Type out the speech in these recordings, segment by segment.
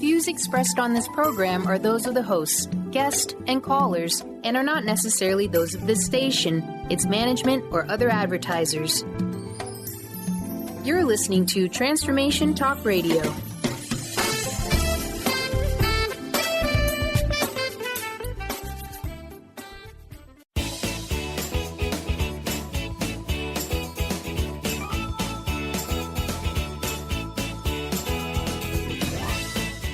views expressed on this program are those of the hosts, guests, and callers, and are not necessarily those of this station, its management, or other advertisers. You're listening to Transformation Talk Radio.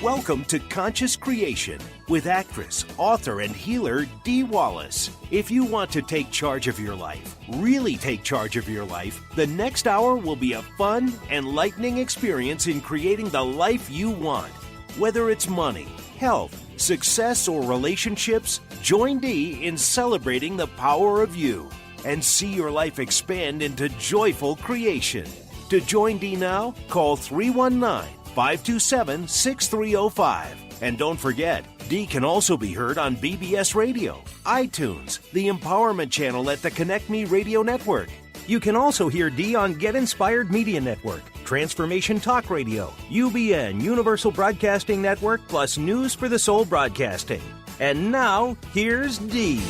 Welcome to Conscious Creation with actress, author, and healer Dee Wallace. If you want to take charge of your life, really take charge of your life, the next hour will be a fun, enlightening experience in creating the life you want. Whether it's money, health, success, or relationships, join Dee in celebrating the power of you and see your life expand into joyful creation. To join Dee now, call 319-527-6305. And don't forget, Dee can also be heard on BBS Radio, iTunes, the Empowerment Channel at the Connect Me Radio Network. You can also hear Dee on Get Inspired Media Network, Transformation Talk Radio, UBN, Universal Broadcasting Network, plus News for the Soul Broadcasting. And now, here's Dee.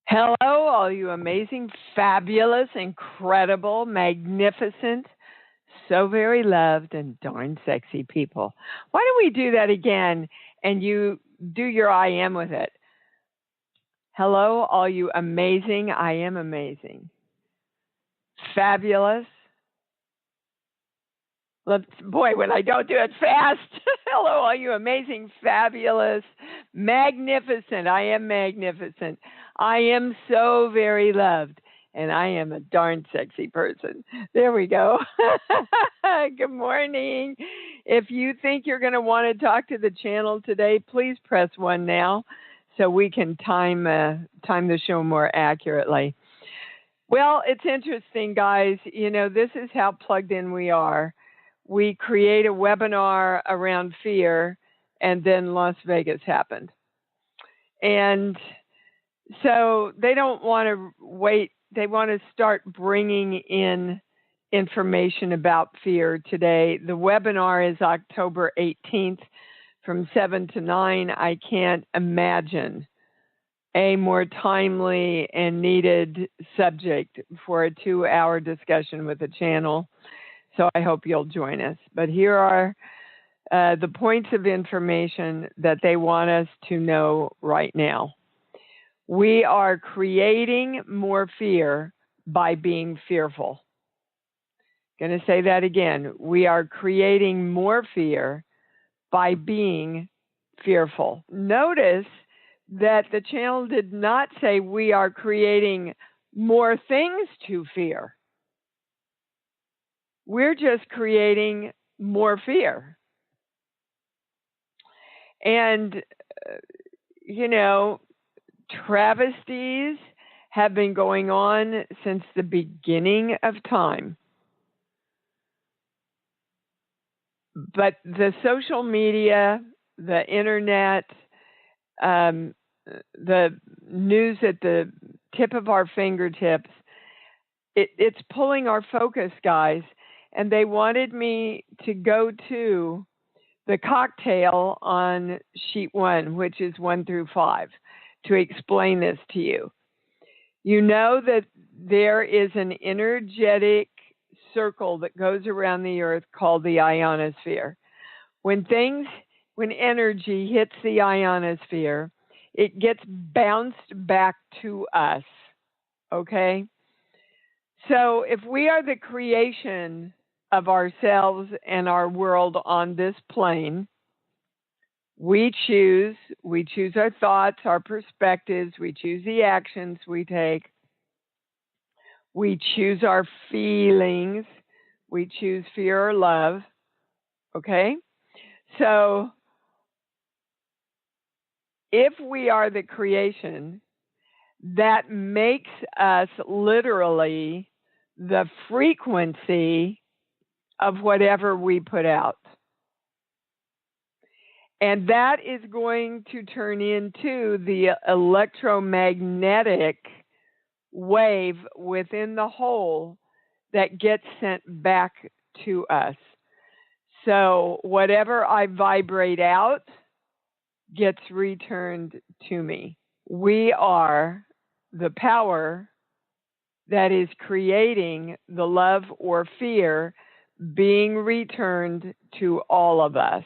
Hello, all you amazing, fabulous, incredible, magnificent, so very loved and darn sexy people. Why don't we do that again and you do your I am with it? Hello, all you amazing, I am amazing, fabulous. Boy, when I don't do it fast. Hello, all you amazing, fabulous, magnificent, I am magnificent. I am so very loved. And I am a darn sexy person. There we go. Good morning. If you think you're going to want to talk to the channel today, please press 1 now so we can time the show more accurately. Well, it's interesting, guys. You know, this is how plugged in we are. We create a webinar around fear, and then Las Vegas happened. And so they don't want to wait. They want to start bringing in information about fear today. The webinar is October 18th from 7 to 9. I can't imagine a more timely and needed subject for a 2-hour discussion with the channel. So I hope you'll join us. But here are the points of information that they want us to know right now. We are creating more fear by being fearful. Going to say that again. We are creating more fear by being fearful. Notice that the channel did not say we are creating more things to fear. We're just creating more fear. And, travesties have been going on since the beginning of time. But the social media, the internet, the news at the tip of our fingertips, it's pulling our focus, guys. And they wanted me to go to the cocktail on sheet 1, which is 1 through 5. To explain this to you. You know that there is an energetic circle that goes around the earth called the ionosphere. When energy hits the ionosphere, it gets bounced back to us, okay? So if we are the creation of ourselves and our world on this plane, we choose our thoughts, our perspectives, we choose the actions we take, we choose our feelings, we choose fear or love, okay? So, if we are the creation, that makes us literally the frequency of whatever we put out. And that is going to turn into the electromagnetic wave within the whole that gets sent back to us. So whatever I vibrate out gets returned to me. We are the power that is creating the love or fear being returned to all of us.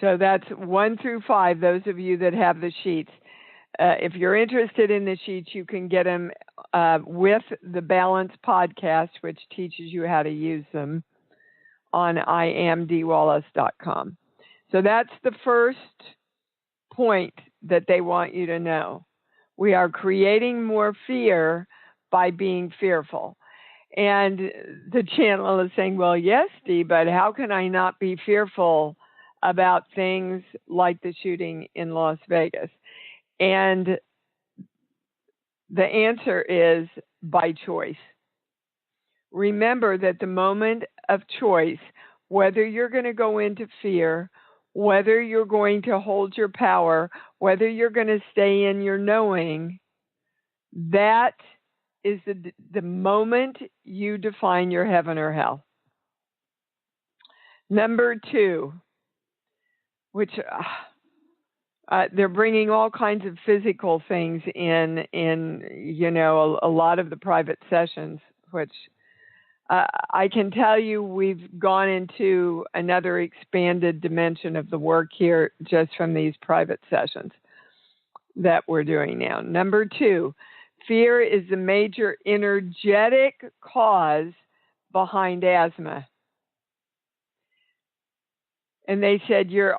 So that's 1 through 5, those of you that have the sheets. If you're interested in the sheets, you can get them with the Balance podcast, which teaches you how to use them on iamdwallace.com. So that's the first point that they want you to know. We are creating more fear by being fearful. And the channel is saying, well, yes, Dee, but how can I not be fearful about things like the shooting in Las Vegas? And the answer is by choice. Remember that the moment of choice, whether you're going to go into fear, whether you're going to hold your power, whether you're going to stay in your knowing, that is the moment you define your heaven or hell. Number 2, which they're bringing all kinds of physical things in a lot of the private sessions, which I can tell you we've gone into another expanded dimension of the work here just from these private sessions that we're doing now. Number 2, fear is the major energetic cause behind asthma. And they said you're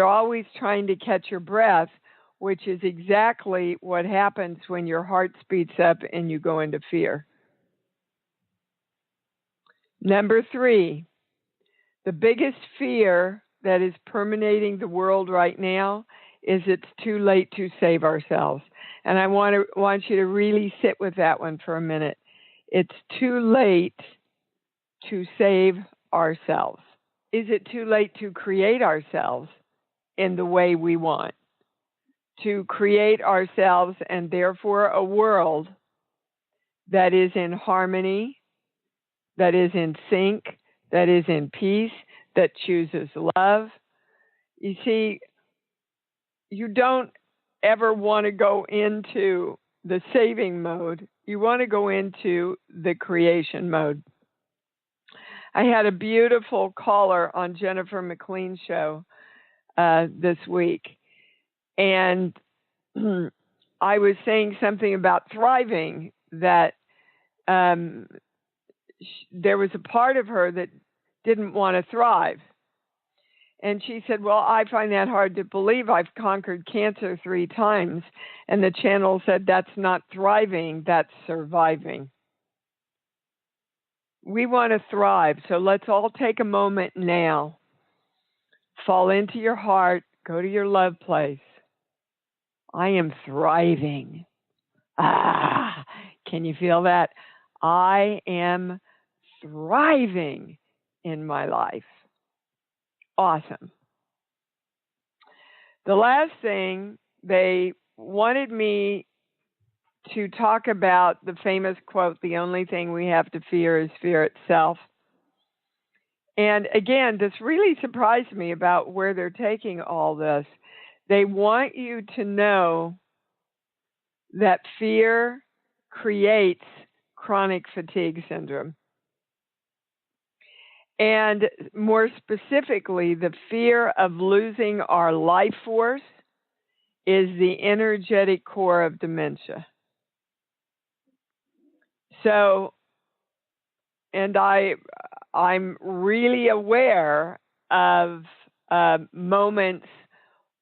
always trying to catch your breath, which is exactly what happens when your heart speeds up and you go into fear. Number 3, the biggest fear that is permeating the world right now is it's too late to save ourselves. And I want you to really sit with that one for a minute. It's too late to save ourselves. Is it too late to create ourselves in the way we want? To create ourselves and therefore a world that is in harmony, that is in sync, that is in peace, that chooses love. You see, you don't ever want to go into the saving mode. You want to go into the creation mode. I had a beautiful caller on Jennifer McLean's show this week, and I was saying something about thriving, that there was a part of her that didn't want to thrive. And she said, well, I find that hard to believe. I've conquered cancer 3 times. And the channel said, that's not thriving, that's surviving. We want to thrive. So let's all take a moment now. Fall into your heart. Go to your love place. I am thriving. Can you feel that? I am thriving in my life. Awesome. The last thing, they wanted me to talk about the famous quote, the only thing we have to fear is fear itself. And again, this really surprised me about where they're taking all this. They want you to know that fear creates chronic fatigue syndrome. And more specifically, the fear of losing our life force is the energetic core of dementia. So, and I'm really aware of moments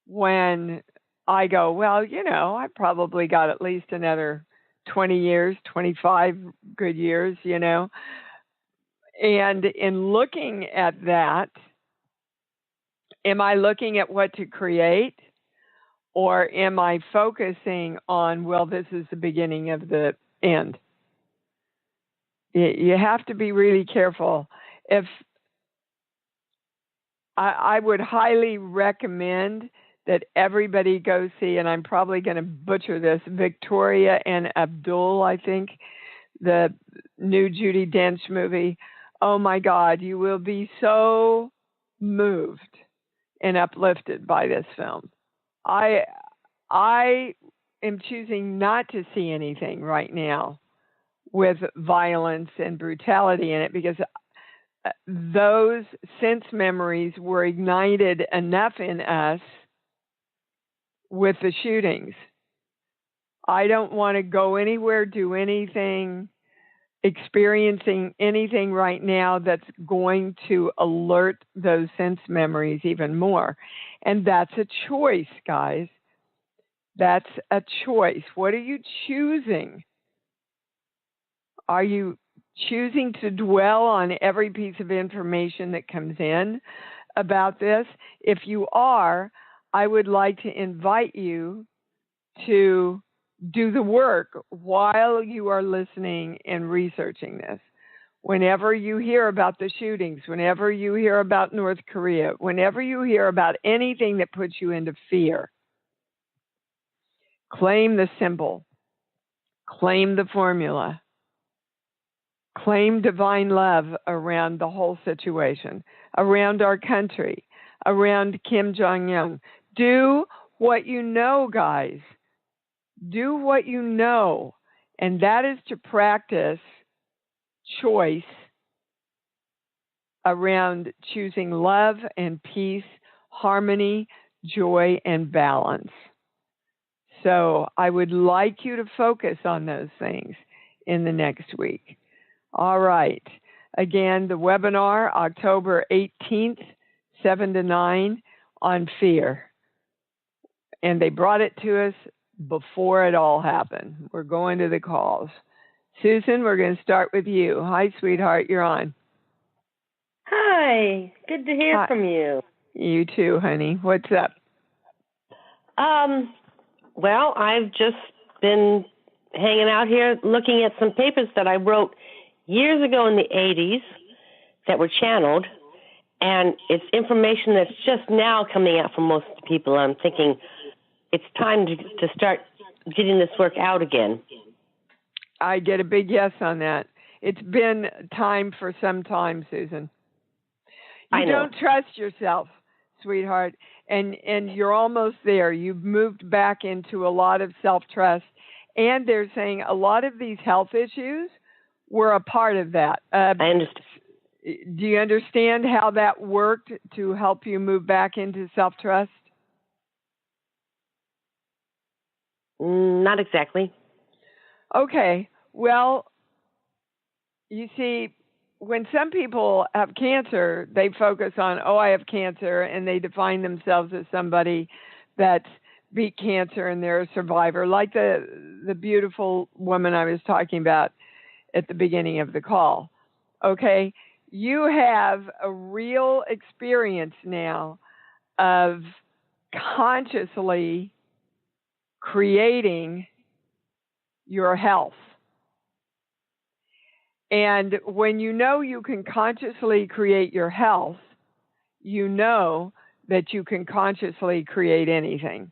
when I go, well, I probably got at least another 20 years, 25 good years, And in looking at that, am I looking at what to create? Or am I focusing on, well, this is the beginning of the end? You have to be really careful. If I would highly recommend that everybody go see, and I'm probably going to butcher this, Victoria and Abdul, I think, the new Judi Dench movie. Oh my God, you will be so moved and uplifted by this film. I am choosing not to see anything right now with violence and brutality in it, because those sense memories were ignited enough in us with the shootings. I don't want to go anywhere, do anything, experiencing anything right now that's going to alert those sense memories even more. And that's a choice, guys. That's a choice. What are you choosing? Are you choosing to dwell on every piece of information that comes in about this? If you are, I would like to invite you to do the work while you are listening and researching this. Whenever you hear about the shootings, whenever you hear about North Korea, whenever you hear about anything that puts you into fear, claim the symbol, claim the formula, claim divine love around the whole situation, around our country, around Kim Jong-un. Do what you know, guys. Do what you know, and that is to practice choice around choosing love and peace, harmony, joy, and balance. So I would like you to focus on those things in the next week. All right. Again, the webinar, October 18th, 7 to 9, on fear. And they brought it to us before it all happened. We're going to the calls. Susan, we're going to start with you. Hi, sweetheart. You're on. Hi. Good to hear from you. You too, honey. What's up? Well, I've just been hanging out here looking at some papers that I wrote years ago in the 80s that were channeled, and it's information that's just now coming out from most people. I'm thinking it's time to start getting this work out again. I get a big yes on that. It's been time for some time, Susan. You don't trust yourself, sweetheart, and you're almost there. You've moved back into a lot of self-trust, and they're saying a lot of these health issues were a part of that. I understand. Do you understand how that worked to help you move back into self-trust? Not exactly. Okay. Well, you see, when some people have cancer, they focus on, I have cancer, and they define themselves as somebody that's beat cancer and they're a survivor, like the beautiful woman I was talking about at the beginning of the call. Okay? You have a real experience now of consciously creating your health. And when you know you can consciously create your health, you know that you can consciously create anything.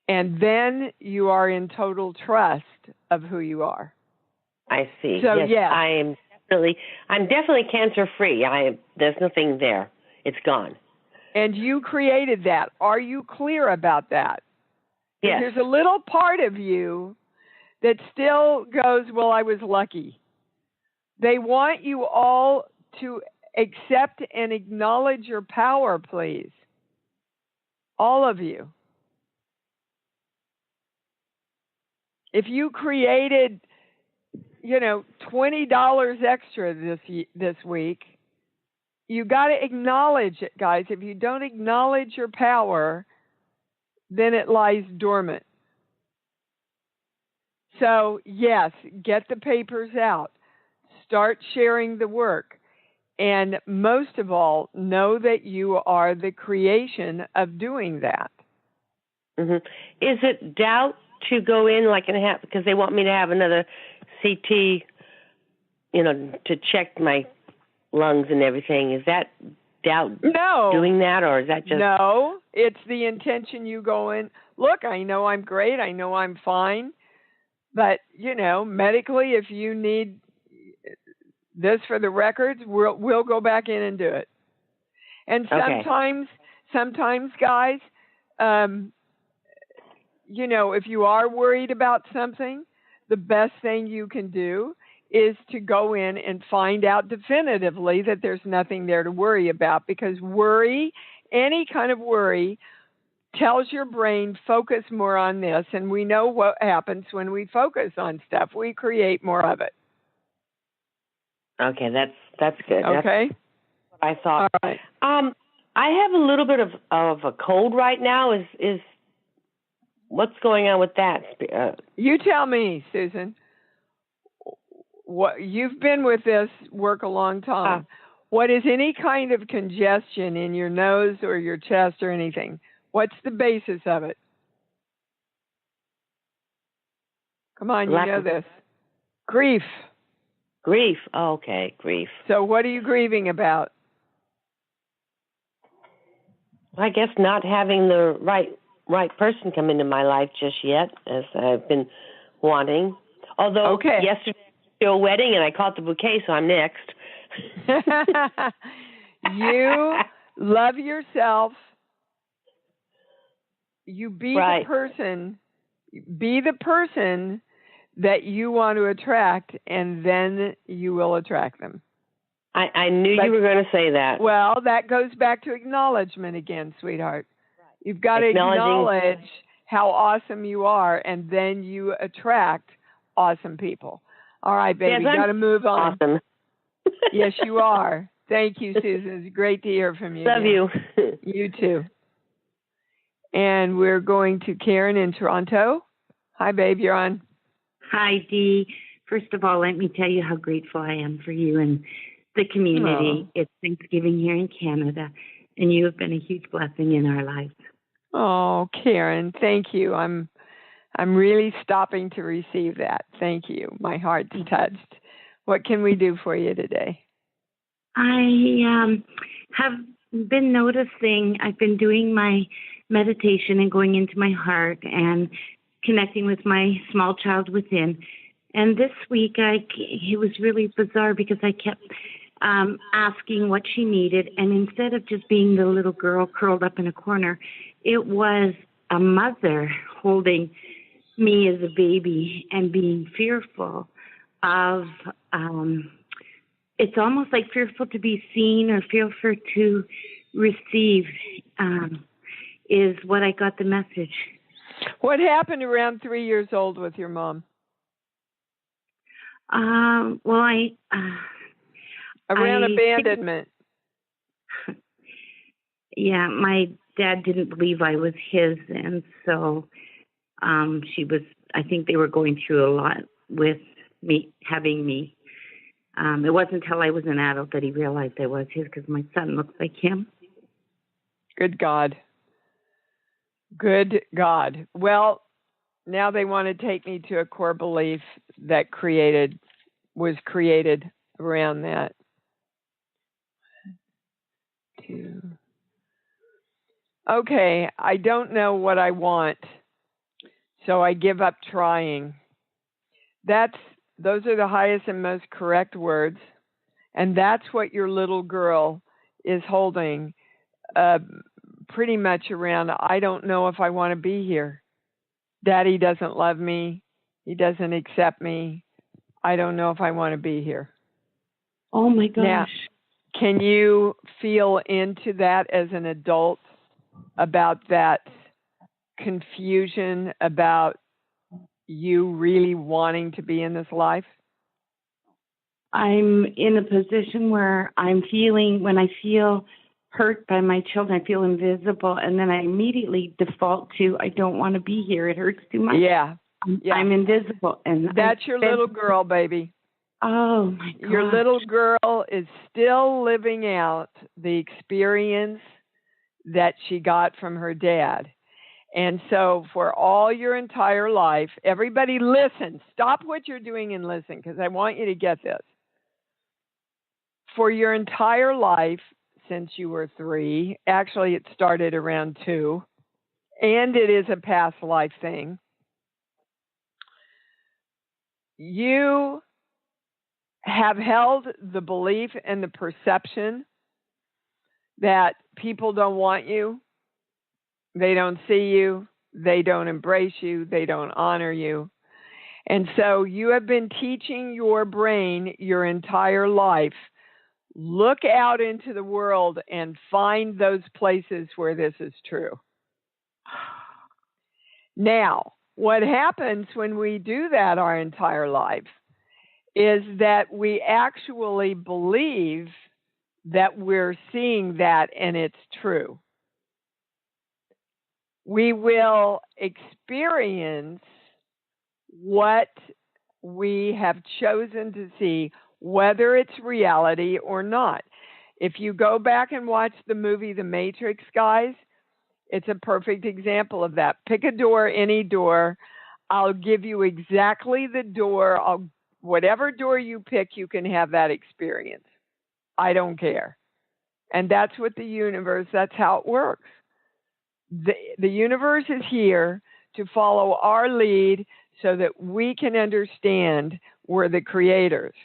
And then you are in total trust of who you are. I see. So, yes. I'm definitely cancer-free. There's nothing there. It's gone. And you created that. Are you clear about that? Yes. There's a little part of you that still goes, well, I was lucky. They want you all to accept and acknowledge your power, please. All of you. If you created, $20 extra this week, you got to acknowledge it, guys. If you don't acknowledge your power, then it lies dormant. So, yes, get the papers out. Start sharing the work. And most of all, know that you are the creation of doing that. Mm-hmm. Is it doubt to go in because they want me to have another CT, to check my lungs and everything? Is that doubt No. doing that, or is that just... No, it's the intention you go in. Look, I know I'm great. I know I'm fine. But, medically, if you need this for the records, we'll go back in and do it. And sometimes, guys, if you are worried about something, the best thing you can do is to go in and find out definitively that there's nothing there to worry about, because worry, any kind of worry, tells your brain focus more on this, and we know what happens when we focus on stuff. We create more of it. Okay, that's good. Okay. That's what I thought. All right. I have a little bit of a cold right now. Is what's going on with that? You tell me, Susan. What you've been with this work a long time. What is any kind of congestion in your nose or your chest or anything? What's the basis of it? Come on, you know this. Grief. Grief. Oh, okay, grief. So what are you grieving about? I guess not having the right person come into my life just yet, as I've been wanting. Although yesterday was a wedding and I caught the bouquet, so I'm next. You love yourself. You be the person. Be the person that you want to attract, and then you will attract them. I knew you were going to say that. Well, that goes back to acknowledgement again, sweetheart. You've got to acknowledge how awesome you are, and then you attract awesome people. All right, baby, yes, got to move on. Awesome. Yes, you are. Thank you, Susan. It's great to hear from you. Love you. You too. And we're going to Karen in Toronto. Hi, babe, you're on. Hi, Dee. First of all, let me tell you how grateful I am for you and the community. Oh. It's Thanksgiving here in Canada, and you have been a huge blessing in our lives. Oh, Karen, thank you. I'm really stopping to receive that. Thank you. My heart's touched. What can we do for you today? I have been noticing, I've been doing my meditation and going into my heart and connecting with my small child within. And this week, it was really bizarre because I kept asking what she needed. And instead of just being the little girl curled up in a corner, it was a mother holding me as a baby and being fearful of, it's almost like fearful to be seen or fearful to receive is what I got the message. What happened around 3 years old with your mom? Well, around abandonment. Yeah, my dad didn't believe I was his, and so I think they were going through a lot with me having me. It wasn't until I was an adult that he realized I was his, because my son looks like him. Good God. Good God. Well, now they want to take me to a core belief that was created around that. 2. Okay, I don't know what I want, so I give up trying. Those are the highest and most correct words, and that's what your little girl is holding pretty much around. I don't know if I want to be here. Daddy doesn't love me. He doesn't accept me. I don't know if I want to be here. Oh, my gosh. Now, can you feel into that as an adult about that confusion about you really wanting to be in this life? I'm in a position where when I feel hurt by my children, I feel invisible, and then I immediately default to, I don't want to be here. It hurts too much. Yeah. I'm invisible. And that's your little girl, baby. Oh, my God. Your little girl is still living out the experience that she got from her dad. And so for all your entire life, everybody listen. Stop what you're doing and listen, because I want you to get this. For your entire life, since you were 3. Actually, it started around 2. And it is a past life thing. You have held the belief and the perception that people don't want you, they don't see you, they don't embrace you, they don't honor you. And so you have been teaching your brain your entire life, look out into the world and find those places where this is true. Now, what happens when we do that our entire life is that we actually believe that we're seeing that and it's true. We will experience what we have chosen to see, whether it's reality or not. If you go back and watch the movie The Matrix, guys, it's a perfect example of that. Pick a door, any door. I'll give you exactly the door. Whatever door you pick, you can have that experience. I don't care. And that's what the universe, that's how it works. The universe is here to follow our lead so that we can understand we're the creators.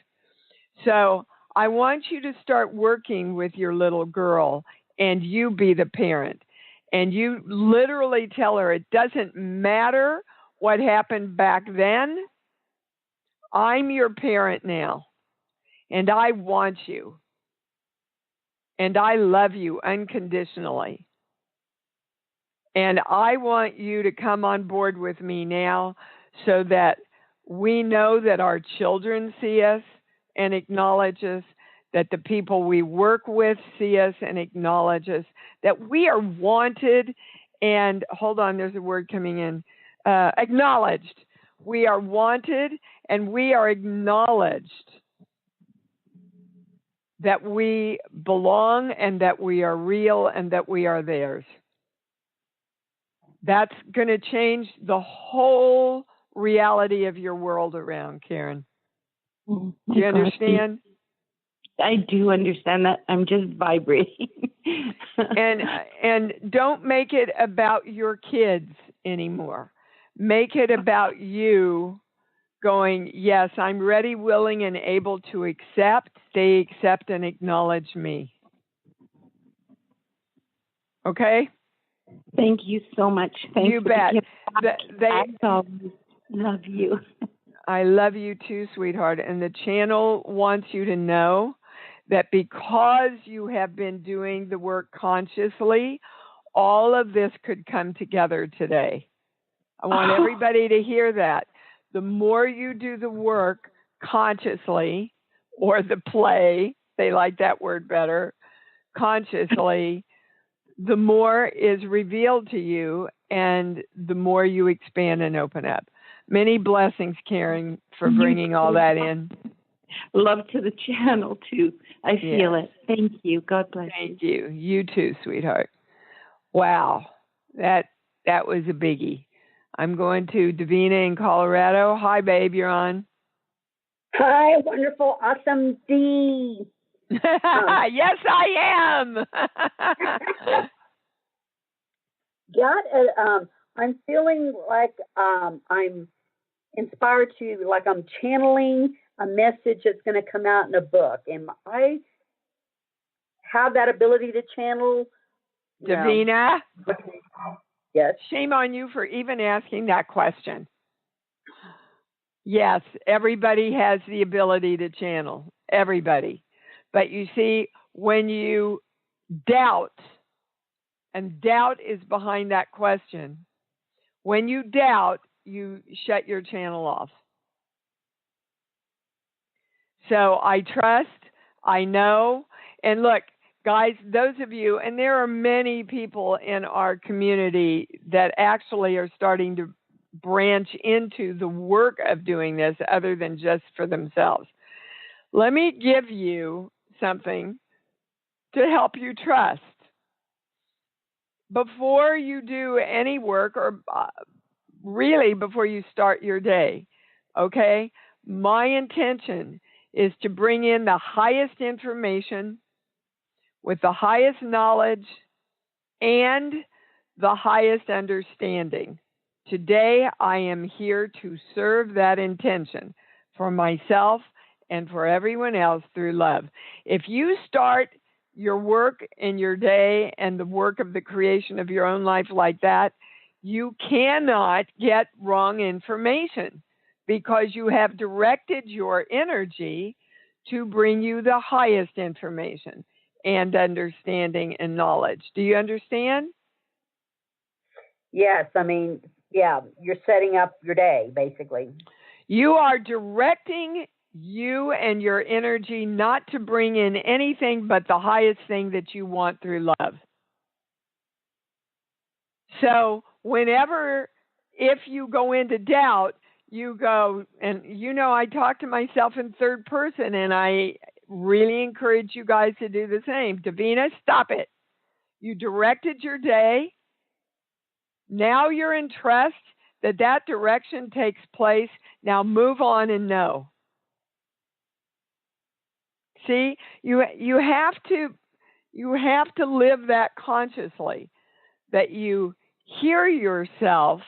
So I want you to start working with your little girl and you be the parent. And you literally tell her it doesn't matter what happened back then. I'm your parent now. And I want you. And I love you unconditionally. And I want you to come on board with me now so that we know that our children see us and acknowledge us, that the people we work with see us and acknowledge us, that we are wanted and, hold on, there's a word coming in, acknowledged. We are wanted and we are acknowledged that we belong and that we are real and that we are theirs. That's going to change the whole reality of your world around, Karen. Oh, do you understand? I do understand that. I'm just vibrating. and don't make it about your kids anymore. Make it about you going, yes, I'm ready, willing, and able to accept. They accept and acknowledge me. Okay? Thank you so much. Thank you bet. I love you. I love you too, sweetheart. And the channel wants you to know that because you have been doing the work consciously, all of this could come together today. I want everybody to hear that. The more you do the work consciously, or the play, they like that word better, consciously, the more is revealed to you and the more you expand and open up. Many blessings, Karen, for bringing all that in. Love to the channel, too. I feel it. Thank you. God bless you. Thank you. You too, sweetheart. Wow. That was a biggie. I'm going to Davina in Colorado. Hi, babe. You're on. Hi, wonderful, awesome Dee. Yes, I am. I'm feeling like I'm inspired to, like I'm channeling a message that's going to come out in a book. And I have that ability to channel. Davina? Yes. Shame on you for even asking that question. Yes, everybody has the ability to channel. Everybody. But you see, when you doubt, and doubt is behind that question, when you doubt, you shut your channel off. So I trust, I know, and look, guys, those of you, and there are many people in our community that actually are starting to branch into the work of doing this other than just for themselves. Let me give you something to help you trust. Before you do any work, or really before you start your day, okay, my intention is to bring in the highest information with the highest knowledge and the highest understanding. Today, I am here to serve that intention for myself and for everyone else through love. If you start your work in your day and the work of the creation of your own life like that, you cannot get wrong information because you have directed your energy to bring you the highest information and understanding and knowledge. Do you understand? Yes, I mean, yeah, you're setting up your day, basically. You are directing you and your energy not to bring in anything but the highest thing that you want through love. So whenever, if you go into doubt, you go, and I talk to myself in third person, and I really encourage you guys to do the same. Davina, stop it. You directed your day. Now you're in trust that direction takes place. Now move on and know. See, you have to live that consciously, that you hear yourself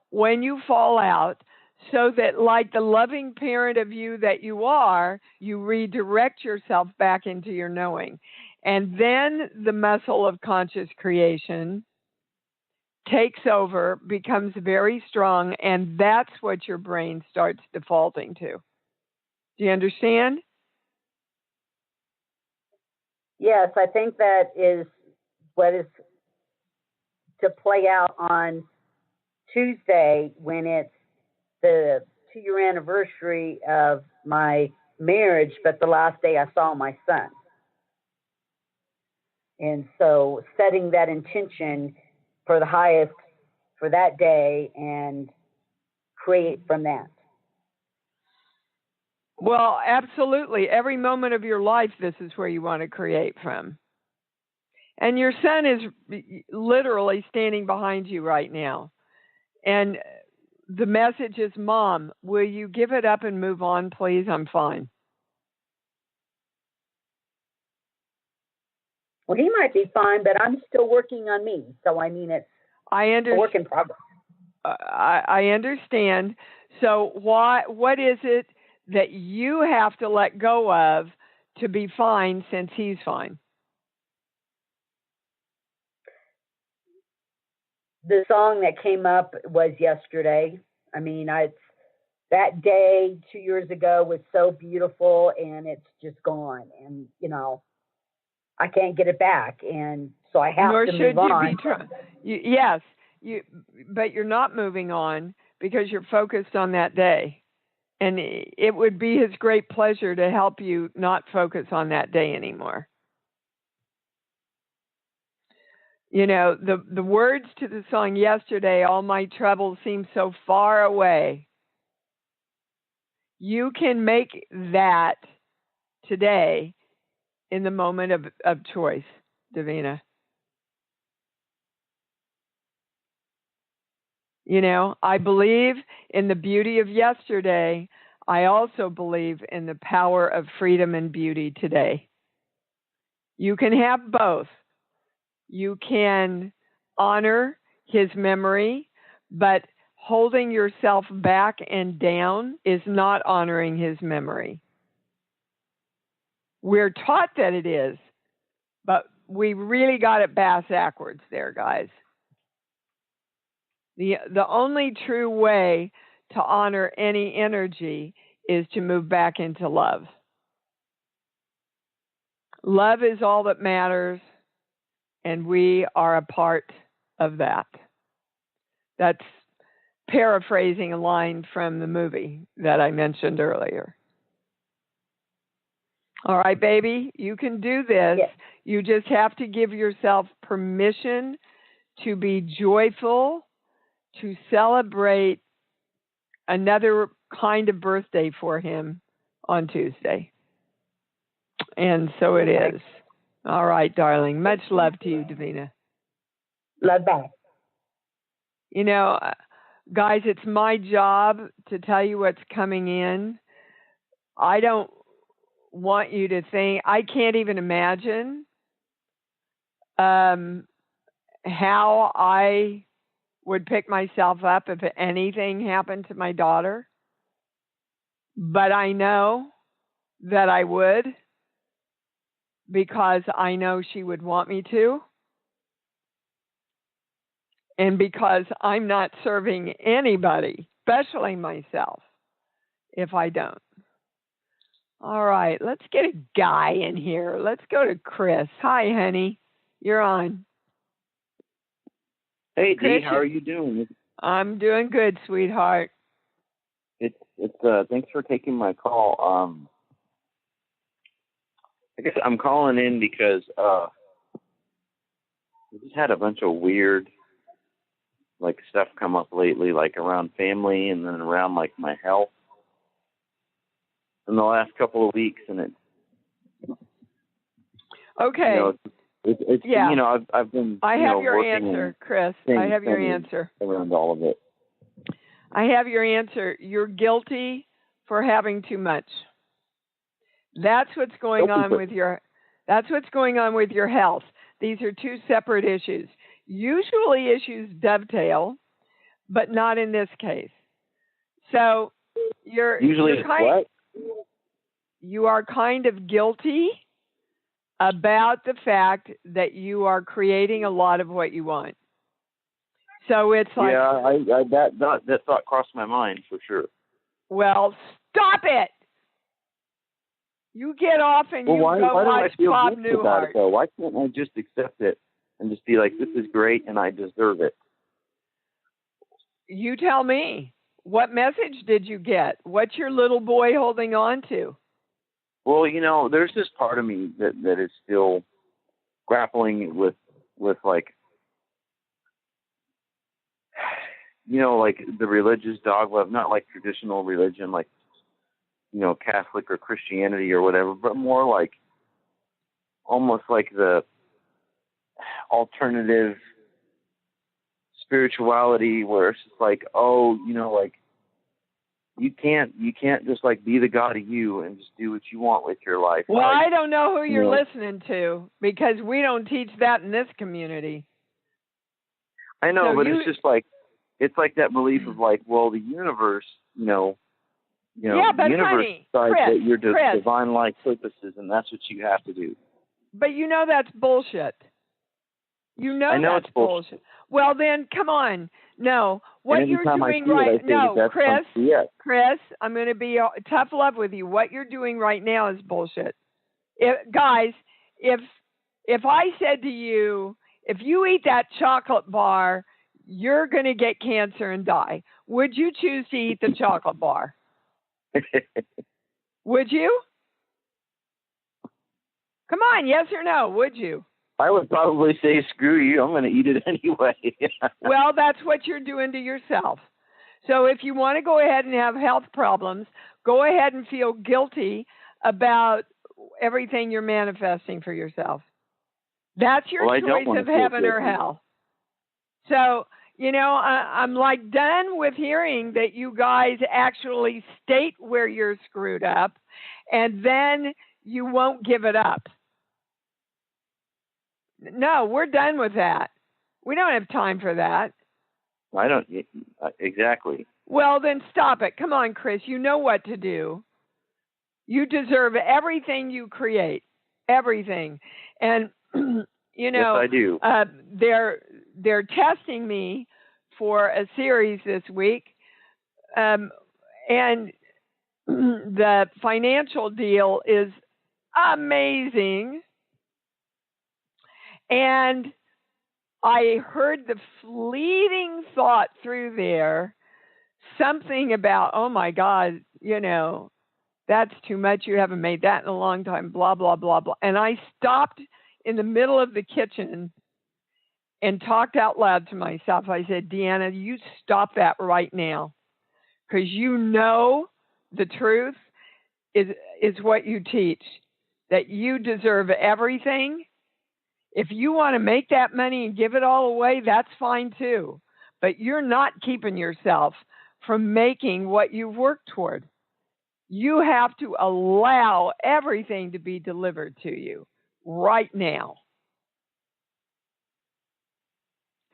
when you fall out, so that, like the loving parent of you that you are, you redirect yourself back into your knowing. And then the muscle of conscious creation takes over, becomes very strong, and that's what your brain starts defaulting to. Do you understand? Yes, I think that is what is to play out on Tuesday, when it's the 2-year anniversary of my marriage, but the last day I saw my son. And so setting that intention for the highest for that day and create from that. Well, absolutely. Every moment of your life, this is where you want to create from. And your son is literally standing behind you right now. And the message is, Mom, will you give it up and move on, please? I'm fine. Well, he might be fine, but I'm still working on me. So, I mean, it's a work in progress. I understand. So what is it that you have to let go of to be fine, since he's fine? The song that came up was yesterday. I mean, that day 2 years ago was so beautiful, and it's just gone. And, I can't get it back. And so I have to move on. Yes, but you're not moving on because you're focused on that day. And it would be his great pleasure to help you not focus on that day anymore. The words to the song yesterday, all my troubles seem so far away. You can make that today in the moment of choice, Davina. I believe in the beauty of yesterday. I also believe in the power of freedom and beauty today. You can have both. You can honor his memory, but holding yourself back and down is not honoring his memory. We're taught that it is, but we really got it backwards there, guys. The only true way to honor any energy is to move back into love. Love is all that matters, and we are a part of that. That's paraphrasing a line from the movie that I mentioned earlier. All right, baby, you can do this. Yes. You just have to give yourself permission to be joyful, to celebrate another kind of birthday for him on Tuesday. And so it is. All right, darling. Much love to you, Davina. Love back. Guys, it's my job to tell you what's coming in. I don't want you to think, I can't even imagine how I would pick myself up if anything happened to my daughter. But I know that I would, because I know she would want me to. And because I'm not serving anybody, especially myself, if I don't. All right, let's get a guy in here. Let's go to Chris. Hi, honey. You're on. Hey, Chris, Dee, how are you doing? I'm doing good, sweetheart. It's thanks for taking my call. I guess I'm calling in because we just had a bunch of weird like stuff come up lately, like around family and then around like my health in the last couple of weeks, and it. Okay. You know, it's yeah. You know, I've been. I have your working answer, Chris. I have your answer around all of it. I have your answer. You're guilty for having too much. That's what's going on with your. That's what's going on with your health. These are two separate issues. Usually issues dovetail, but not in this case. So you're you are kind of guilty about the fact that you are creating a lot of what you want. So it's like, that thought crossed my mind for sure. Well, stop it. You get off and you go watch Bob Newhart. Why can't I just accept it and just be like, this is great and I deserve it? You tell me. What message did you get? What's your little boy holding on to? Well, you know, there's this part of me that is still grappling with like, you know, like the religious dogma, not like traditional religion, like, you know, Catholic or Christianity or whatever, but more like almost like the alternative spirituality where it's just like, oh, you know, like you can't just like be the God of you and just do what you want with your life. Well, like, I don't know who you're listening to, because we don't teach that in this community. I know, but it's just like, it's like that belief of like, well, the universe, yeah, but the universe decides that your divine life purposes, and that's what you have to do. But you know that's bullshit. You know, I know that's bullshit. Well, then, come on. No, what you're doing right now, Chris, I'm going to be tough love with you. What you're doing right now is bullshit. Guys, if I said to you, if you eat that chocolate bar, you're going to get cancer and die, would you choose to eat the chocolate bar? Would you? Come on, yes or no, would you? I would probably say, screw you, I'm going to eat it anyway. Well, that's what you're doing to yourself. So if you want to go ahead and have health problems, go ahead and feel guilty about everything you're manifesting for yourself. That's your choice of heaven or hell. So, I'm like done with hearing that you guys actually state where you're screwed up, and then you won't give it up. No, we're done with that. We don't have time for that. I don't, exactly. Well, then stop it. Come on, Chris. You know what to do. You deserve everything you create. Everything. And, yes, I do. They're testing me for a series this week. And the financial deal is amazing. And I heard the fleeting thought through there, something about, oh my God, that's too much. You haven't made that in a long time, blah, blah, blah, blah. And I stopped in the middle of the kitchen and talked out loud to myself. I said, Deanna, you stop that right now, because the truth is what you teach, that you deserve everything. If you want to make that money and give it all away, that's fine too. But you're not keeping yourself from making what you've worked toward. You have to allow everything to be delivered to you right now.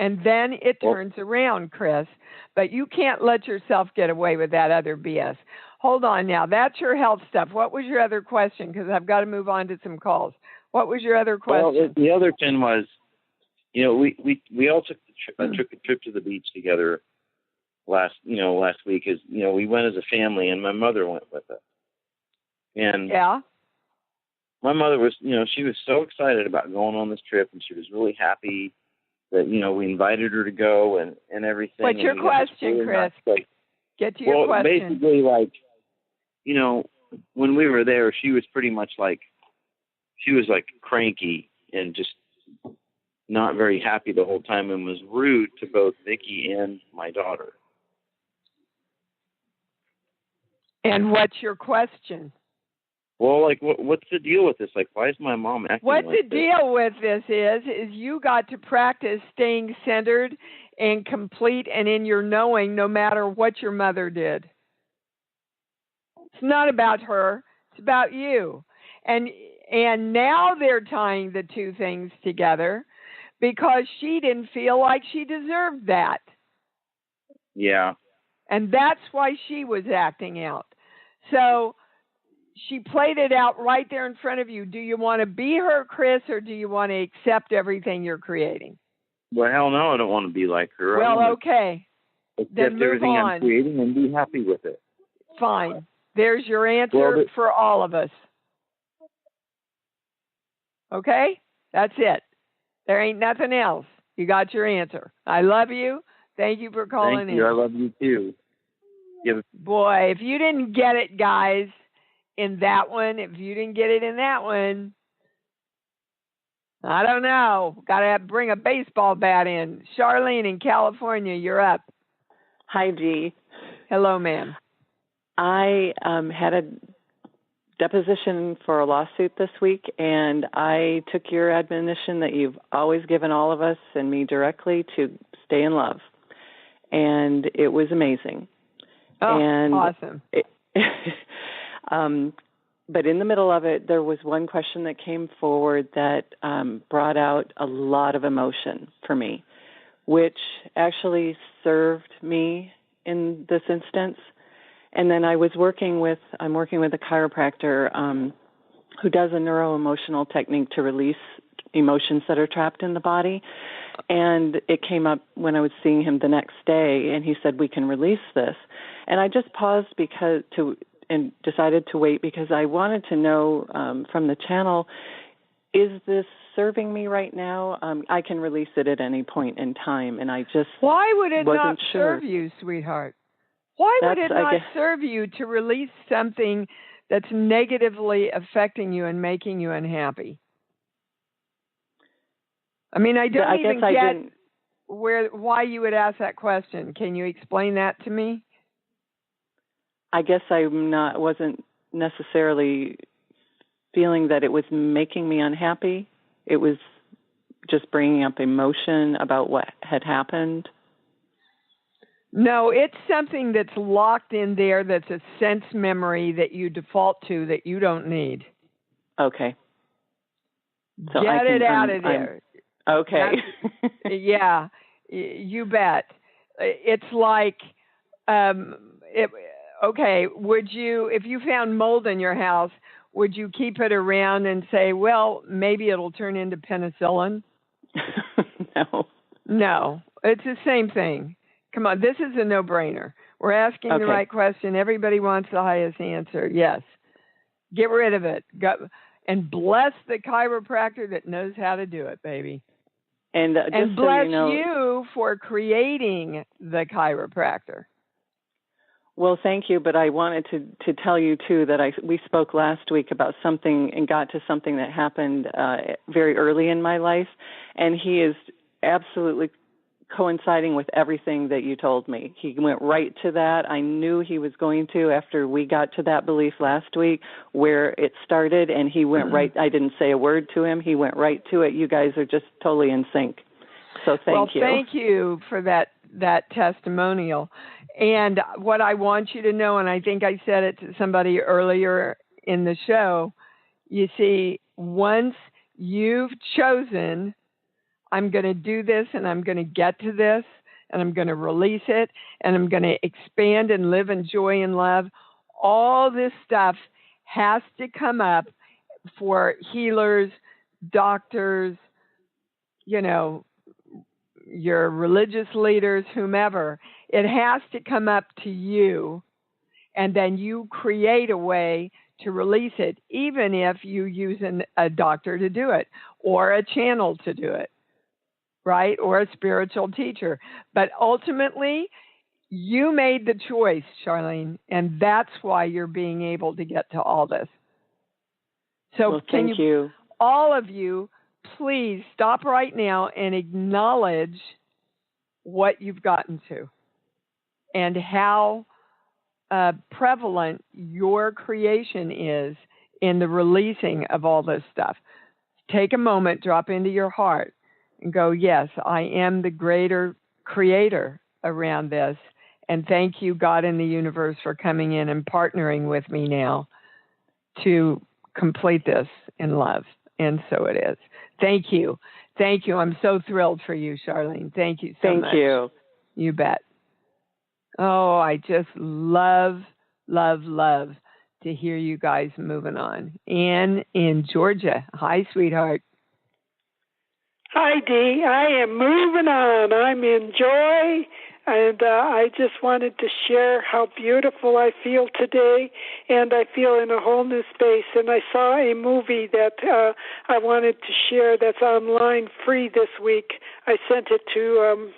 And then it turns around, Chris. But you can't let yourself get away with that other BS. Hold on now. That's your health stuff. What was your other question? Because I've got to move on to some calls. What was your other question? Well, the other thing was, we all took a trip to the beach together last week. We went as a family, and my mother went with us. And my mother was, she was so excited about going on this trip, and she was really happy that, we invited her to go and everything. What's your question, Chris? Get to your question. Basically, when we were there, she was pretty much she was cranky and just not very happy the whole time and was rude to both Vicki and my daughter. And what's your question? Well, what's the deal with this? Why is my mom acting like this? What the deal with this is you got to practice staying centered and complete and in your knowing no matter what your mother did. It's not about her. It's about you. And now they're tying the two things together because she didn't feel like she deserved that. Yeah. And that's why she was acting out. So she played it out right there in front of you. Do you want to be her, Chris, or do you want to accept everything you're creating? Well, hell no, I don't want to be like her. Well, okay. Accept everything I'm creating and be happy with it. Fine. There's your answer for all of us. Okay? That's it. There ain't nothing else. You got your answer. I love you. Thank you for calling in. Thank you. I love you too. Boy, if you didn't get it, guys, in that one, if you didn't get it in that one, I don't know. Got to bring a baseball bat in. Charlene in California, you're up. Hi, Dee. Hello, ma'am. I had a deposition for a lawsuit this week, and I took your admonition that you've always given all of us and me directly to stay in love. And it was amazing. Oh, and awesome. But in the middle of it, there was one question that came forward that brought out a lot of emotion for me, which actually served me in this instance. And then I'm working with a chiropractor who does a neuro-emotional technique to release emotions that are trapped in the body. And it came up when I was seeing him the next day, and he said, we can release this. And I just paused and decided to wait because I wanted to know from the channel, is this serving me right now? I can release it at any point in time, and I just Why would it not sure. serve you, sweetheart? Why would it not serve you to release something that's negatively affecting you and making you unhappy? I mean, I don't even get why you would ask that question. Can you explain that to me? I guess I wasn't necessarily feeling that it was making me unhappy. It was just bringing up emotion about what had happened. No, it's something that's locked in there that's a sense memory that you default to that you don't need. Okay. So get it out of there. Okay. Yeah, you bet. It's like, okay, would you, if you found mold in your house, would you keep it around and say, well, maybe it'll turn into penicillin? No, it's the same thing. Come on, this is a no-brainer. We're asking the right question. Everybody wants the highest answer. Yes. Get rid of it. And bless the chiropractor that knows how to do it, baby. And bless you for creating the chiropractor. Well, thank you, but I wanted to tell you, too, that we spoke last week about something and got to something that happened very early in my life, and he is absolutely coinciding with everything that you told me. He went right to that. I knew he was going to after we got to that belief last week where it started, and he went right. I didn't say a word to him. He went right to it. You guys are just totally in sync. So thank you. Well, thank you for that testimonial. And what I want you to know, and I think I said it to somebody earlier in the show, you see, once you've chosen, I'm going to do this, and I'm going to get to this, and I'm going to release it, and I'm going to expand and live in joy and love. All this stuff has to come up for healers, doctors, your religious leaders, whomever. It has to come up to you, and then you create a way to release it, even if you use a doctor to do it, or a channel to do it, right? Or a spiritual teacher. But ultimately, you made the choice, Charlene, and that's why you're being able to get to all this. So thank you. All of you, please stop right now and acknowledge what you've gotten to and how prevalent your creation is in the releasing of all this stuff. Take a moment, drop into your heart, and go, yes, I am the greater creator around this. And thank you, God and the universe, for coming in and partnering with me now to complete this in love. And so it is. Thank you. Thank you. I'm so thrilled for you, Charlene. Thank you so much. Thank you. You bet. Oh, I just love to hear you guys moving on. Ann in Georgia. Hi, sweetheart. Hi, Dee. I am moving on. I'm in joy, and I just wanted to share how beautiful I feel today, and I feel in a whole new space. And I saw a movie that I wanted to share that's online free this week. I sent it to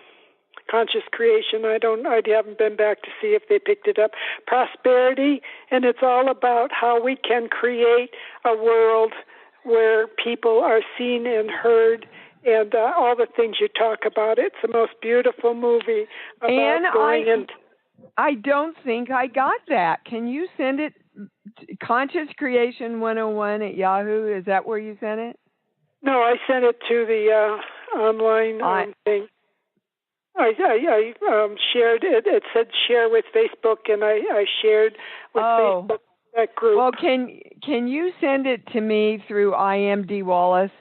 Conscious Creation. I haven't been back to see if they picked it up. Prosperity, and it's all about how we can create a world where people are seen and heard, and all the things you talk about. It's the most beautiful movie. And I don't think I got that. Can you send it? Conscious Creation 101 at Yahoo. Is that where you sent it? No, I sent it to the online thing. I shared it. It said share with Facebook, and I shared with Facebook that group. Well, can you send it to me through I am Dee Wallace?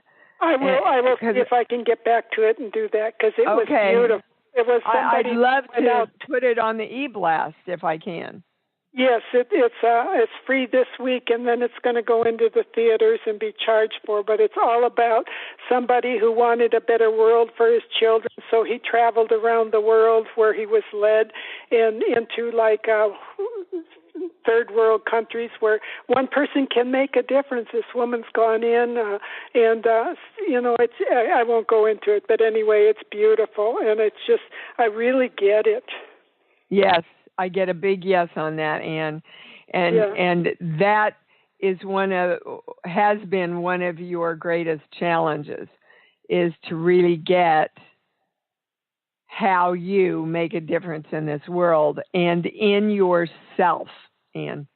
I will see if I can get back to it and do that, because it was beautiful. It was somebody. I'd love to put it on the e-blast if I can. Yes, it's free this week, and then it's going to go into the theaters and be charged for. But it's all about somebody who wanted a better world for his children, so he traveled around the world where he was led into like third world countries where one person can make a difference. This woman's gone in, and I won't go into it, but anyway, it's beautiful, and it's just I really get it. Yes. I get a big yes on that, Anne. And that is has been one of your greatest challenges, is to really get how you make a difference in this world and in yourself, Anne.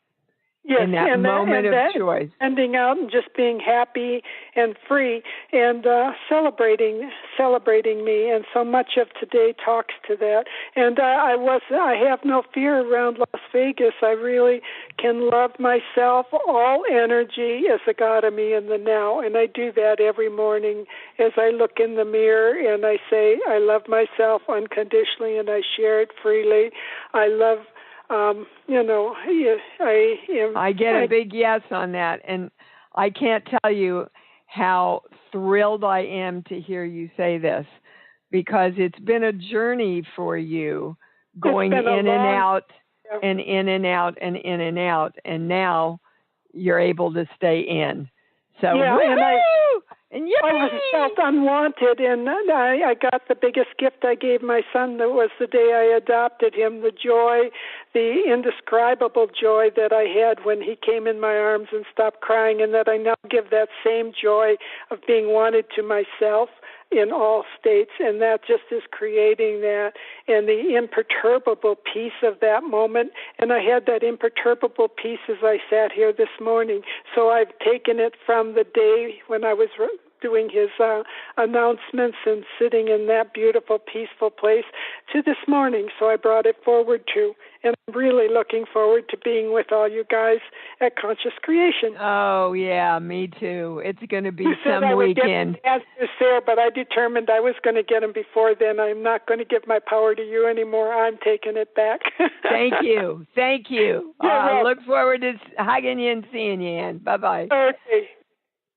Yes, in that moment of choice. Ending out and just being happy and free and celebrating me, and so much of today talks to that. And I have no fear around Las Vegas. I really can love myself. All energy is a God of me in the now, and I do that every morning as I look in the mirror and I say I love myself unconditionally, and I share it freely. I love. I get a big yes on that, and I can't tell you how thrilled I am to hear you say this, because it's been a journey for you, going in and out and in and out and in and out, and now you're able to stay in. So and I felt unwanted, and I got the biggest gift I gave my son. That was the day I adopted him, the joy, the indescribable joy that I had when he came in my arms and stopped crying, and that I now give that same joy of being wanted to myself in all states, and that just is creating that, and the imperturbable peace of that moment. And I had that imperturbable peace as I sat here this morning. So I've taken it from the day when I was doing his announcements and sitting in that beautiful, peaceful place to this morning. So I brought it forward too. And I'm really looking forward to being with all you guys at Conscious Creation. Oh, yeah, me too. It's going to be some I would weekend. Get answers there, but I determined I was going to get them before then. I'm not going to give my power to you anymore. I'm taking it back. Thank you. Thank you. I look forward to hugging you and seeing you, Ann. Bye-bye. Okay.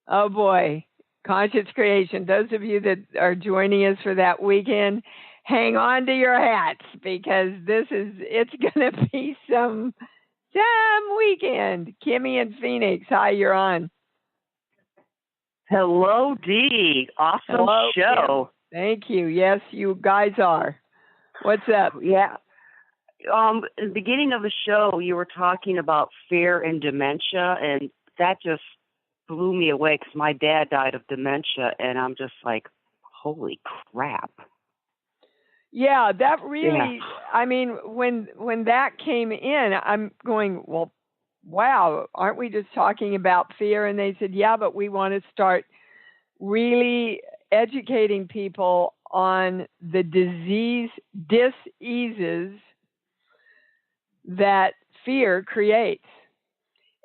Oh, boy. Conscious Creation. Those of you that are joining us for that weekend, hang on to your hats because it's going to be some weekend. Kimmy and Phoenix, hi, you're on. Hello, Dee. Awesome Hello, show. Kim. Thank you. Yes, you guys are. What's up? Yeah. At the beginning of the show, you were talking about fear and dementia, and that just blew me away because my dad died of dementia, and I'm just like, holy crap. Yeah, that really, I mean, when that came in, I'm going, well, wow, aren't we just talking about fear? And they said, yeah, but we want to start really educating people on the diseases that fear creates.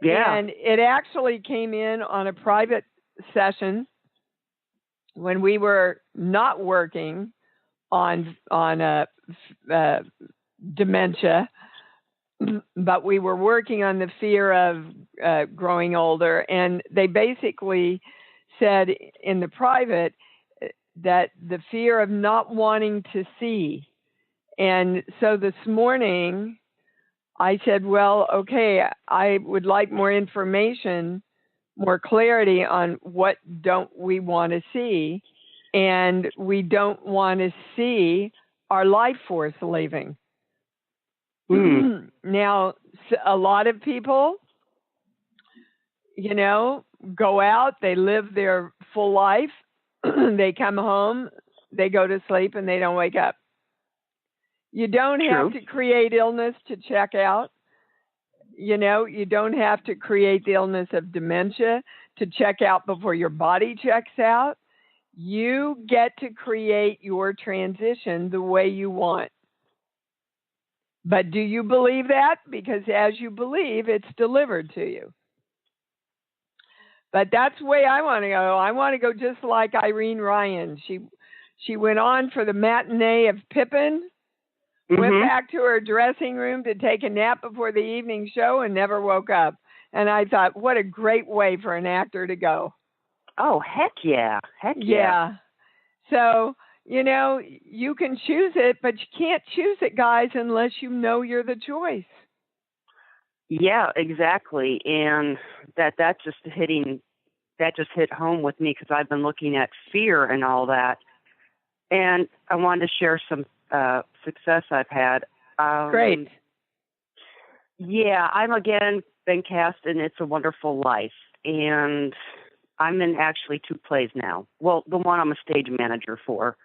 Yeah. And it actually came in on a private session when we were not working on dementia, but we were working on the fear of growing older. And they basically said in the private that the fear of not wanting to see. And so this morning I said, well, okay, I would like more information, more clarity on what don't we want to see. And we don't want to see our life force leaving. Now, a lot of people, go out, they live their full life, they come home, they go to sleep, and they don't wake up. You don't have to create illness to check out. You don't have to create the illness of dementia to check out before your body checks out. You get to create your transition the way you want. But do you believe that? Because as you believe, it's delivered to you. But that's the way I want to go. I want to go just like Irene Ryan. She went on for the matinee of Pippin, went back to her dressing room to take a nap before the evening show and never woke up. And I thought, what a great way for an actor to go. Oh, heck yeah. Heck yeah. Yeah. So, you can choose it, but you can't choose it, guys, unless you know you're the choice. Yeah, exactly. And that just hit home with me because I've been looking at fear and all that. And I wanted to share some success I've had. Great. Yeah, I'm again been cast in It's a Wonderful Life. And I'm in actually 2 plays now. Well, the one I'm a stage manager for.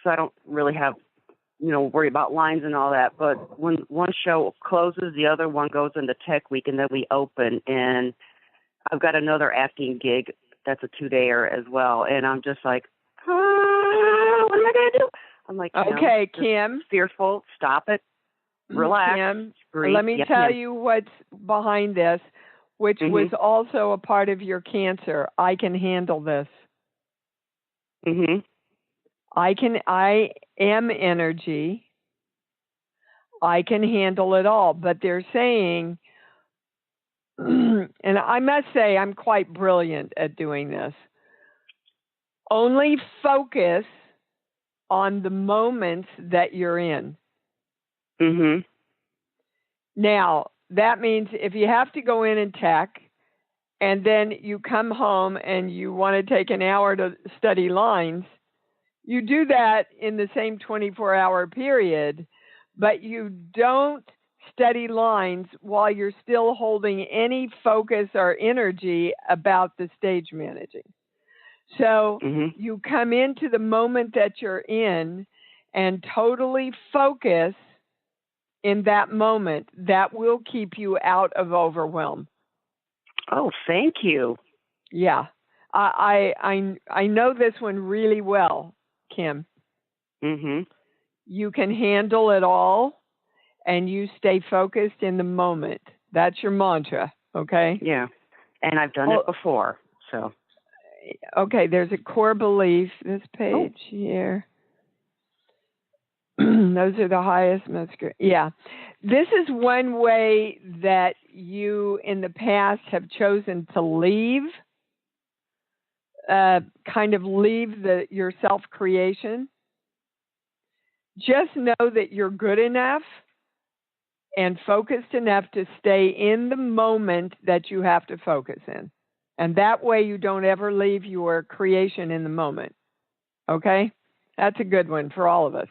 So I don't really have, worry about lines and all that. But when one show closes, the other one goes into Tech Week, and then we open. And I've got another acting gig that's a 2-dayer as well. And I'm just like, what am I going to do? I'm like, okay, Kim. Fearful. Stop it. Relax. Kim, breathe. let me tell you what's behind this, which was also a part of your cancer. I can handle this. I am energy. I can handle it all. But they're saying, and I must say I'm quite brilliant at doing this, only focus on the moments that you're in. Now, that means if you have to go in and tech, and then you come home and you want to take an hour to study lines, you do that in the same 24-hour period, but you don't study lines while you're still holding any focus or energy about the stage managing. So you come into the moment that you're in and totally focus in that moment. That will keep you out of overwhelm. Oh, thank you. Yeah. I know this one really well, Kim. Mhm. You can handle it all, and you stay focused in the moment. That's your mantra, okay? Yeah, and I've done it before, so. Okay, there's a core belief. This page here. Those are the highest, most great. Yeah. This is one way that you in the past have chosen to leave, kind of leave your self-creation. Just know that you're good enough and focused enough to stay in the moment that you have to focus in. And that way you don't ever leave your creation in the moment. Okay? That's a good one for all of us.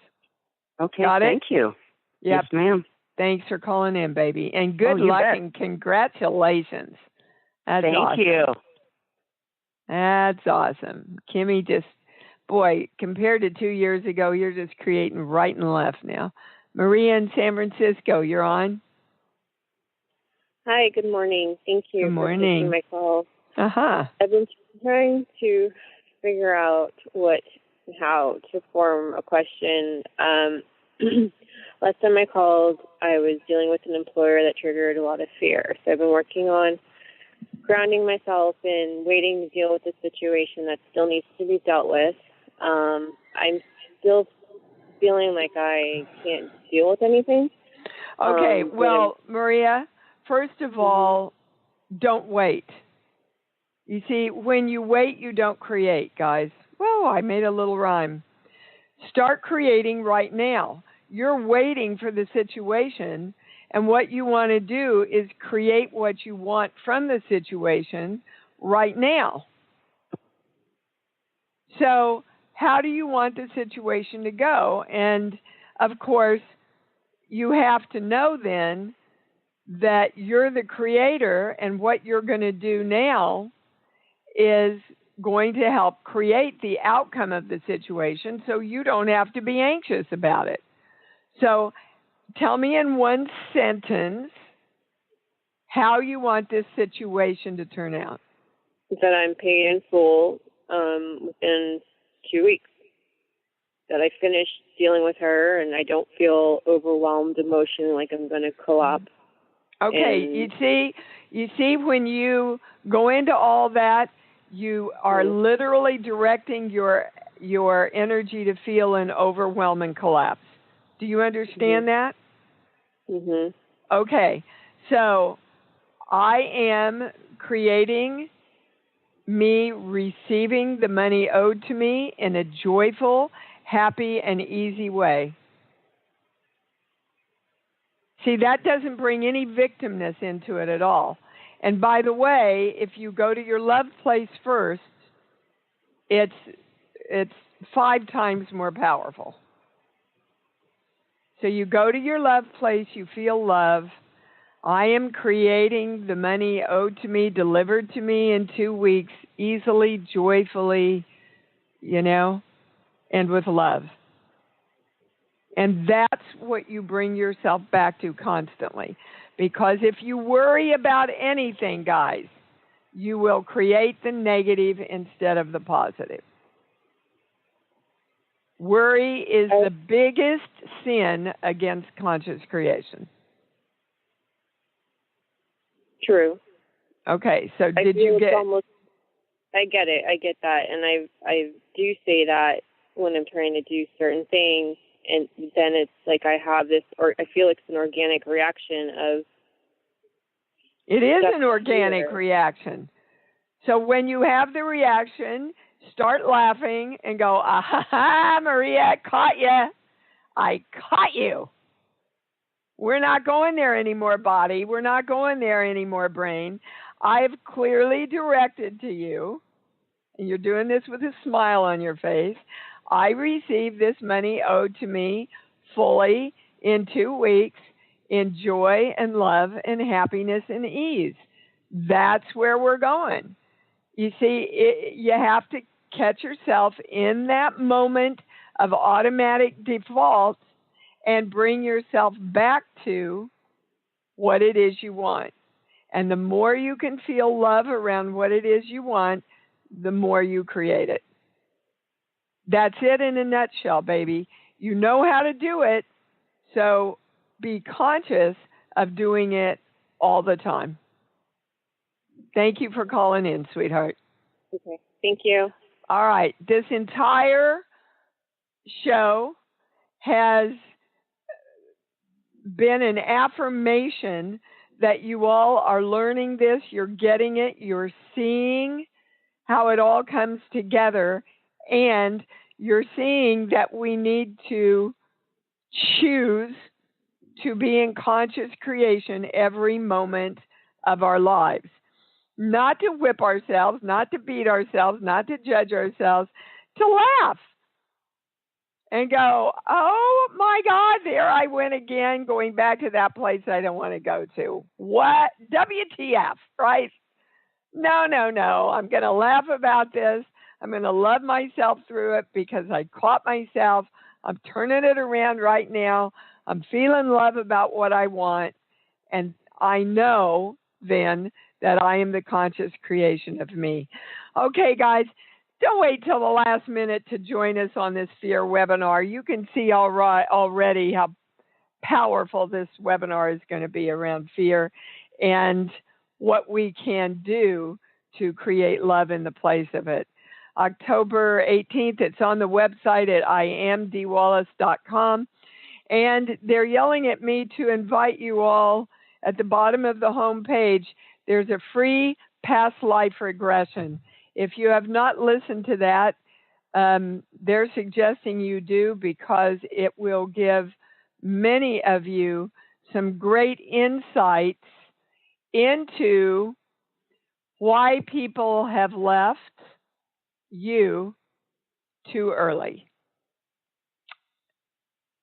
Okay, Got it? Thank you. Yep. Yes, ma'am. Thanks for calling in, baby. And good luck and congratulations. That's Thank awesome. you. That's awesome. Kimmy just, boy, compared to 2 years ago, you're just creating right and left now. Maria in San Francisco, you're on. Hi, good morning. Thank you for taking my call. Uh-huh. I've been trying to figure out how to form a question. Last time I called, I was dealing with an employer that triggered a lot of fear. So I've been working on grounding myself and waiting to deal with a situation that still needs to be dealt with. I'm still feeling like I can't deal with anything. Okay, well, Maria, first of all, don't wait. You see, when you wait, you don't create, guys. Whoa, I made a little rhyme. Start creating right now. You're waiting for the situation, and what you want to do is create what you want from the situation right now. So, how do you want the situation to go? And, of course, you have to know then that you're the creator, and what you're going to do now is going to help create the outcome of the situation so you don't have to be anxious about it. So tell me in one sentence how you want this situation to turn out. That I'm paid in full within 2 weeks. That I finish dealing with her and I don't feel overwhelmed emotionally like I'm going to co-op. Okay, you see when you go into all that, you are literally directing your energy to feel an overwhelming collapse. Do you understand that? Mm-hmm. Okay, so I am creating me receiving the money owed to me in a joyful, happy, and easy way. See, that doesn't bring any victimness into it at all. And by the way, if you go to your love place first, it's 5 times more powerful. So you go to your love place, you feel love. I am creating the money owed to me, delivered to me in 2 weeks, easily, joyfully, and with love. And that's what you bring yourself back to constantly. Because if you worry about anything, guys, you will create the negative instead of the positive. Worry is the biggest sin against conscious creation. True. Okay, so did you get... I get it. I get that. And I do say that when I'm trying to do certain things. And then it's like I have this, or I feel like it's an organic reaction of... It is an organic reaction. So when you have the reaction, start laughing and go, ah, Maria, I caught you. I caught you. We're not going there anymore, body. We're not going there anymore, brain. I've clearly directed to you, and you're doing this with a smile on your face, I receive this money owed to me fully in 2 weeks in joy and love and happiness and ease. That's where we're going. You see, you have to catch yourself in that moment of automatic defaults and bring yourself back to what it is you want. And the more you can feel love around what it is you want, the more you create it. That's it in a nutshell, baby. You know how to do it, so be conscious of doing it all the time. Thank you for calling in, sweetheart. Okay, thank you. All right, this entire show has been an affirmation that you all are learning this, you're getting it, you're seeing how it all comes together, and you're seeing that we need to choose to be in conscious creation every moment of our lives. Not to whip ourselves, not to beat ourselves, not to judge ourselves, to laugh and go, oh my God, there I went again, going back to that place I don't want to go to. What? WTF, right? No. I'm going to laugh about this. I'm going to love myself through it because I caught myself. I'm turning it around right now. I'm feeling love about what I want. And I know then that I am the conscious creation of me. Okay, guys, don't wait till the last minute to join us on this fear webinar. You can see already how powerful this webinar is going to be around fear and what we can do to create love in the place of it. October 18th, it's on the website at iamdwallace.com. And they're yelling at me to invite you all at the bottom of the home page. There's a free past life regression. If you have not listened to that, they're suggesting you do because it will give many of you some great insights into why people have left you too early.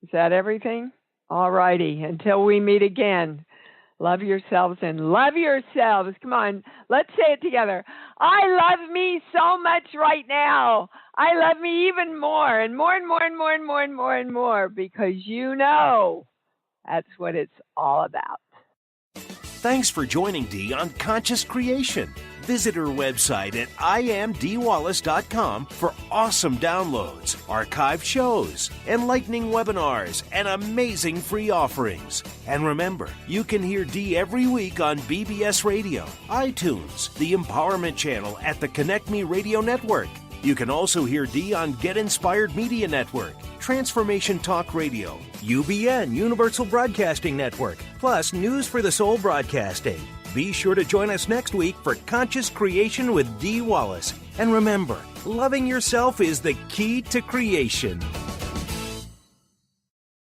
Is that everything? All righty. Until we meet again, love yourselves and love yourselves. Come on, let's say it together. I love me so much right now. I love me even more and more and more and more and more and more and more because you know that's what it's all about. Thanks for joining Dee on Conscious Creation. Visit her website at iamdwallace.com for awesome downloads, archived shows, enlightening webinars, and amazing free offerings. And remember, you can hear Dee every week on BBS Radio, iTunes, the Empowerment Channel at the Connect Me Radio Network. You can also hear Dee on Get Inspired Media Network, Transformation Talk Radio, UBN Universal Broadcasting Network, plus News for the Soul Broadcasting. Be sure to join us next week for Conscious Creation with Dee Wallace. And remember, loving yourself is the key to creation.